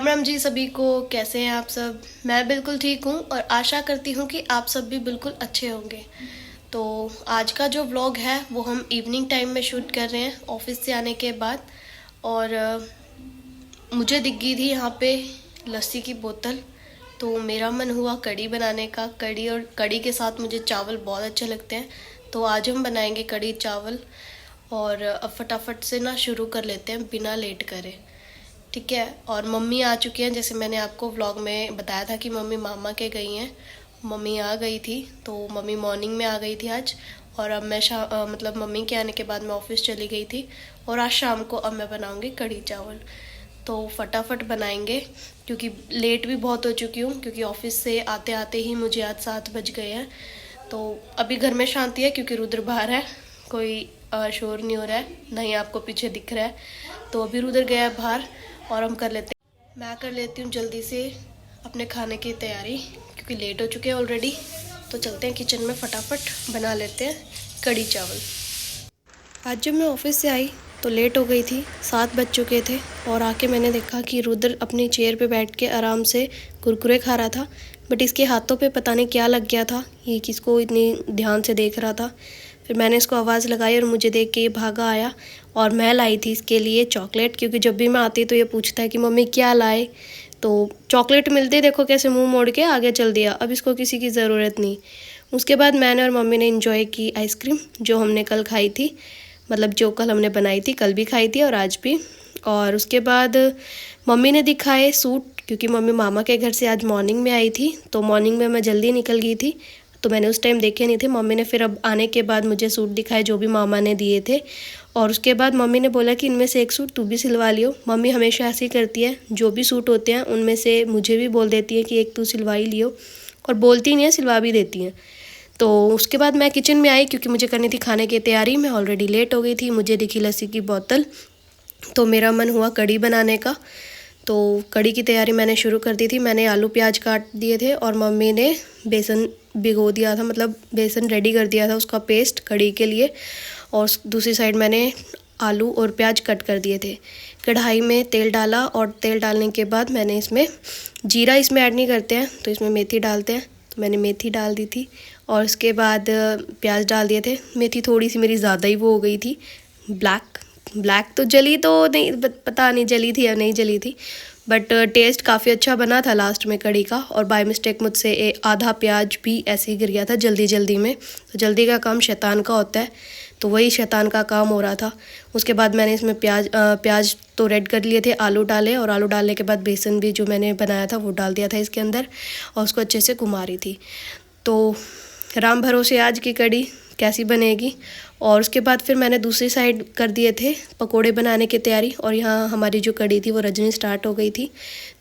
राम राम जी सभी को। कैसे हैं आप सब? मैं बिल्कुल ठीक हूँ और आशा करती हूँ कि आप सब भी बिल्कुल अच्छे होंगे। तो आज का जो व्लॉग है वो हम इवनिंग टाइम में शूट कर रहे हैं ऑफिस से आने के बाद। और मुझे दिख गई थी यहाँ पे लस्सी की बोतल, तो मेरा मन हुआ कढ़ी बनाने का। कढ़ी और कढ़ी के साथ मुझे चावल बहुत अच्छे लगते हैं, तो आज हम बनाएंगे कढ़ी चावल। और अब फटाफट से ना शुरू कर लेते हैं बिना लेट करे, ठीक है। और मम्मी आ चुकी हैं, जैसे मैंने आपको व्लॉग में बताया था कि मम्मी मामा के गई हैं। मम्मी आ गई थी, तो मम्मी मॉर्निंग में आ गई थी आज। और अब मैं मतलब मम्मी के आने के बाद मैं ऑफिस चली गई थी। और आज शाम को अब मैं बनाऊंगी कढ़ी चावल। तो फटाफट बनाएंगे क्योंकि लेट भी बहुत हो चुकी हूँ, क्योंकि ऑफिस से आते आते ही मुझे आज 7 बज गए हैं। तो अभी घर में शांति है क्योंकि रुद्र बाहर है, कोई शोर नहीं हो रहा है, नहीं आपको पीछे दिख रहा है। तो अभी रुद्र गया है बाहर और हम कर लेते हैं, मैं कर लेती हूँ जल्दी से अपने खाने की तैयारी क्योंकि लेट हो चुके हैं ऑलरेडी। तो चलते हैं किचन में, फटाफट बना लेते हैं कढ़ी चावल। आज जब मैं ऑफिस से आई तो लेट हो गई थी, 7 बज चुके थे। और आके मैंने देखा कि रुद्र अपनी चेयर पे बैठ के आराम से कुरकुरे खा रहा था, बट इसके हाथों पे पता नहीं क्या लग गया था, ये किसको इतनी ध्यान से देख रहा था। फिर मैंने इसको आवाज़ लगाई और मुझे देख के ये भागा आया। और मैं लाई थी इसके लिए चॉकलेट, क्योंकि जब भी मैं आती तो ये पूछता है कि मम्मी क्या लाए। तो चॉकलेट मिलते देखो कैसे मुंह मोड़ के आगे चल दिया, अब इसको किसी की ज़रूरत नहीं। उसके बाद मैंने और मम्मी ने इन्जॉय की आइसक्रीम जो हमने कल खाई थी, मतलब जो कल हमने बनाई थी, कल भी खाई थी और आज भी। और उसके बाद मम्मी ने दिखाए सूट, क्योंकि मम्मी मामा के घर से आज मॉर्निंग में आई थी, तो मॉर्निंग में मैं जल्दी निकल गई थी तो मैंने उस टाइम देखे नहीं थे। मम्मी ने फिर अब आने के बाद मुझे सूट दिखाए जो भी मामा ने दिए थे। और उसके बाद मम्मी ने बोला कि इनमें से एक सूट तू भी सिलवा लियो। मम्मी हमेशा ऐसे ही करती है, जो भी सूट होते हैं उनमें से मुझे भी बोल देती है कि एक तू सिलवा ही लियो, और बोलती नहीं है, सिलवा भी देती हैं। तो उसके बाद मैं किचन में आई क्योंकि मुझे करनी थी खाने की तैयारी। मैं ऑलरेडी लेट हो गई थी, मुझे दिखी लस्सी की बोतल, तो मेरा मन हुआ कढ़ी बनाने का। तो कढ़ी की तैयारी मैंने शुरू कर दी थी। मैंने आलू प्याज काट दिए थे और मम्मी ने बेसन भिगो दिया था, मतलब बेसन रेडी कर दिया था उसका पेस्ट कढ़ी के लिए। और दूसरी साइड मैंने आलू और प्याज कट कर दिए थे। कढ़ाई में तेल डाला और तेल डालने के बाद मैंने इसमें जीरा, इसमें ऐड नहीं करते हैं तो इसमें मेथी डालते हैं, तो मैंने मेथी डाल दी थी। और उसके बाद प्याज डाल दिए थे। मेथी थोड़ी सी मेरी ज़्यादा ही वो हो गई थी, ब्लैक तो जली तो नहीं, पता नहीं जली थी या नहीं जली थी, बट टेस्ट काफ़ी अच्छा बना था लास्ट में कढ़ी का। और बाय मिस्टेक मुझसे आधा प्याज भी ऐसे ही गिर गया था जल्दी में। तो जल्दी का काम शैतान का होता है, तो वही शैतान का काम हो रहा था। उसके बाद मैंने इसमें प्याज तो रेड कर लिए थे, आलू डाले और आलू डालने के बाद बेसन भी जो मैंने बनाया था वो डाल दिया था इसके अंदर और उसको अच्छे से घुमा रही थी। तो राम भरोसे आज की कढ़ी कैसी बनेगी। और उसके बाद फिर मैंने दूसरी साइड कर दिए थे पकोड़े बनाने की तैयारी। और यहाँ हमारी जो कढ़ी थी वो रजनी स्टार्ट हो गई थी,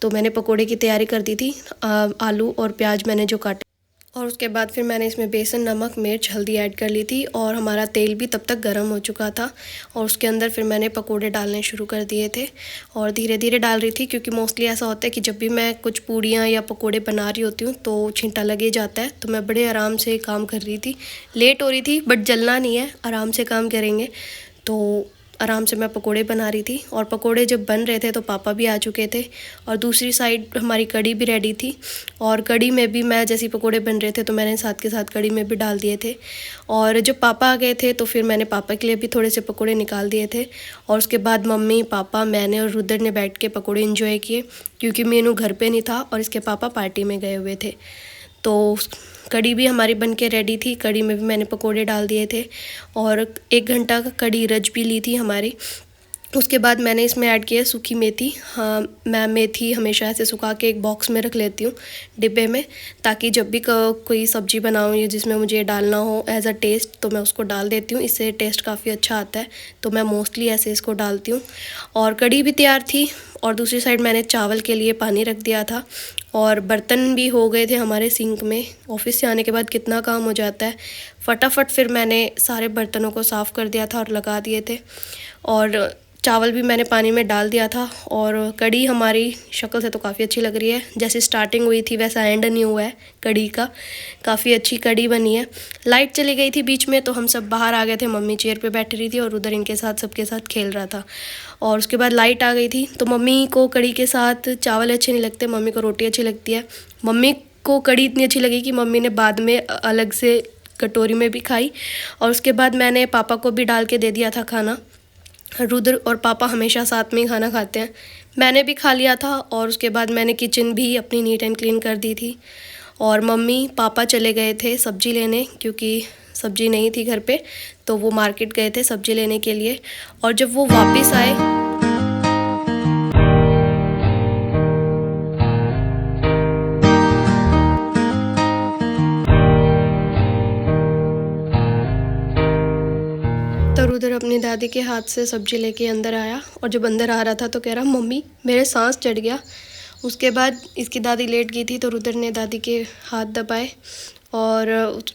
तो मैंने पकोड़े की तैयारी कर दी थी। आलू और प्याज मैंने जो काटे, और उसके बाद फिर मैंने इसमें बेसन, नमक, मिर्च, हल्दी ऐड कर ली थी। और हमारा तेल भी तब तक गर्म हो चुका था और उसके अंदर फिर मैंने पकोड़े डालने शुरू कर दिए थे। और धीरे धीरे डाल रही थी क्योंकि मोस्टली ऐसा होता है कि जब भी मैं कुछ पूड़ियाँ या पकोड़े बना रही होती हूँ तो छींटा लगे जाता है। तो मैं बड़े आराम से काम कर रही थी, लेट हो रही थी बट जलना नहीं है, आराम से काम करेंगे। तो आराम से मैं पकोड़े बना रही थी और पकोड़े जब बन रहे थे तो पापा भी आ चुके थे और दूसरी साइड हमारी कढ़ी भी रेडी थी। और कढ़ी में भी मैं जैसे पकोड़े बन रहे थे तो मैंने साथ के साथ कढ़ी में भी डाल दिए थे। और जब पापा आ गए थे तो फिर मैंने पापा के लिए भी थोड़े से पकोड़े निकाल दिए थे। और उसके बाद मम्मी, पापा, मैंने और रुद्र ने बैठ के पकोड़े इन्जॉय किए क्योंकि मीनू घर पर नहीं था और इसके पापा पार्टी में गए हुए थे। तो कढ़ी भी हमारी बन के रेडी थी, कढ़ी में भी मैंने पकोड़े डाल दिए थे और 1 घंटा का कढ़ी रच भी ली थी हमारी। उसके बाद मैंने इसमें ऐड किया सूखी मेथी। हाँ, मैं मेथी हमेशा ऐसे सुखा के एक बॉक्स में रख लेती हूँ डिब्बे में, ताकि जब भी कोई सब्ज़ी बनाऊँ या जिसमें मुझे डालना हो एज अ टेस्ट तो मैं उसको डाल देती हूँ, इससे टेस्ट काफ़ी अच्छा आता है। तो मैं मोस्टली ऐसे इसको डालती हूँ। और कढ़ी भी तैयार थी और दूसरी साइड मैंने चावल के लिए पानी रख दिया था और बर्तन भी हो गए थे हमारे सिंक में। ऑफिस से आने के बाद कितना काम हो जाता है, फटाफट फिर मैंने सारे बर्तनों को साफ़ कर दिया था और लगा दिए थे। और चावल भी मैंने पानी में डाल दिया था। और कढ़ी हमारी शक्ल से तो काफ़ी अच्छी लग रही है, जैसे स्टार्टिंग हुई थी वैसा एंड नहीं हुआ है कढ़ी का। काफ़ी अच्छी कढ़ी बनी है। लाइट चली गई थी बीच में तो हम सब बाहर आ गए थे। मम्मी चेयर पे बैठी रही थी और उधर इनके साथ सबके साथ खेल रहा था। और उसके बाद लाइट आ गई थी तो मम्मी को कढ़ी के साथ चावल अच्छे नहीं लगते, मम्मी को रोटी अच्छी लगती है। मम्मी को कढ़ी इतनी अच्छी लगी कि मम्मी ने बाद में अलग से कटोरी में भी खाई। और उसके बाद मैंने पापा को भी डाल के दे दिया था खाना। रुद्र और पापा हमेशा साथ में ही खाना खाते हैं। मैंने भी खा लिया था और उसके बाद मैंने किचन भी अपनी नीट एंड क्लीन कर दी थी। और मम्मी पापा चले गए थे सब्ज़ी लेने, क्योंकि सब्ज़ी नहीं थी घर पे, तो वो मार्केट गए थे सब्ज़ी लेने के लिए। और जब वो वापस आए तो रुद्र अपनी दादी के हाथ से सब्ज़ी लेके अंदर आया। और जब अंदर आ रहा था तो कह रहा मम्मी मेरे सांस चढ़ गया। उसके बाद इसकी दादी लेट गई थी तो रुद्र ने दादी के हाथ दबाए और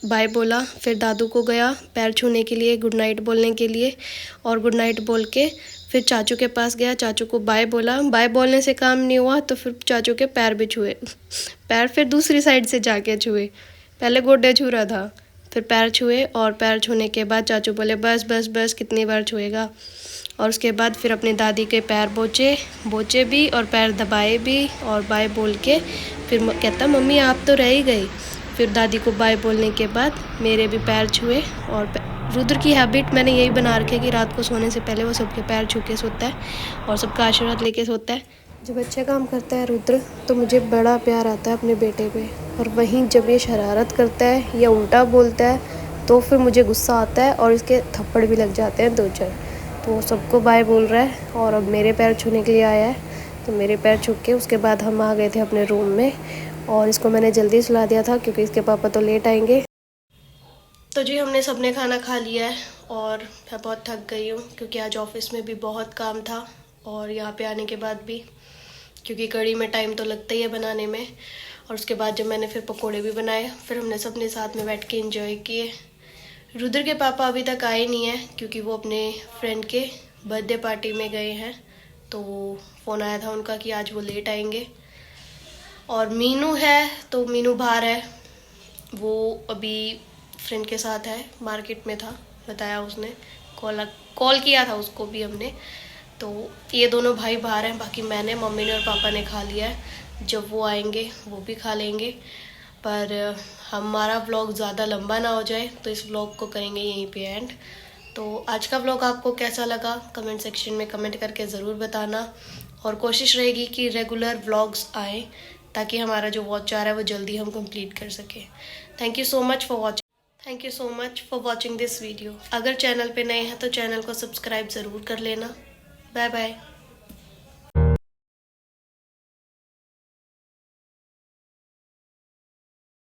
बाय बोला। फिर दादू को गया पैर छूने के लिए, गुड नाइट बोलने के लिए। और गुड नाइट बोल के फिर चाचू के पास गया, चाचू को बाय बोला। बाय बोलने से काम नहीं हुआ तो फिर चाचू के पैर भी छुए। पैर फिर दूसरी साइड से जाके छुए, पहले गोडे छू रहा था, फिर पैर छुए। और पैर छूने के बाद चाचू बोले बस बस बस कितनी बार छुएगा। और उसके बाद फिर अपनी दादी के पैर बोचे भी और पैर दबाए भी और बाय बोल के फिर कहता मम्मी आप तो रह ही गई। फिर दादी को बाय बोलने के बाद मेरे भी पैर छुए। और रुद्र की हैबिट मैंने यही बना रखी है कि रात को सोने से पहले वो सबके पैर छू के सोता है और सबका आशीर्वाद लेके सोता है। जब अच्छा काम करता है रुद्र तो मुझे बड़ा प्यार आता है अपने बेटे पे। और वहीं जब ये शरारत करता है या उल्टा बोलता है तो फिर मुझे गुस्सा आता है और इसके थप्पड़ भी लग जाते हैं 2-4। तो वो सबको बाय बोल रहा है और अब मेरे पैर छूने के लिए आया है। तो मेरे पैर छू के उसके बाद हम आ गए थे अपने रूम में। और इसको मैंने जल्दी सुला दिया था क्योंकि इसके पापा तो लेट आएंगे। तो जी हमने सबने खाना खा लिया है और मैं बहुत थक गई हूँ क्योंकि आज ऑफिस में भी बहुत काम था और यहाँ पे आने के बाद भी, क्योंकि कढ़ी में टाइम तो लगता ही है बनाने में। और उसके बाद जब मैंने फिर पकोड़े भी बनाए, फिर हमने सबने साथ में बैठ के एंजॉय किए। रुद्र के पापा अभी तक आए नहीं हैं क्योंकि वो अपने फ्रेंड के बर्थडे पार्टी में गए हैं। तो फ़ोन आया था उनका कि आज वो लेट आएंगे। और मीनू है तो मीनू बाहर है, वो अभी फ्रेंड के साथ है, मार्केट में था, बताया उसने, कॉल किया था उसको भी हमने। तो ये दोनों भाई बाहर हैं, बाकी मैंने, मम्मी ने और पापा ने खा लिया है। जब वो आएंगे वो भी खा लेंगे। पर हमारा व्लॉग ज़्यादा लंबा ना हो जाए तो इस व्लॉग को करेंगे यहीं पे एंड। तो आज का व्लॉग आपको कैसा लगा कमेंट सेक्शन में कमेंट करके ज़रूर बताना। और कोशिश रहेगी कि रेगुलर व्लॉग्स आए ताकि हमारा जो वॉच आ रहा है वो जल्दी हम कंप्लीट कर सकें। Thank you so much for watching this video. अगर चैनल पे नए हैं तो चैनल को सब्सक्राइब ज़रूर कर लेना। Bye bye.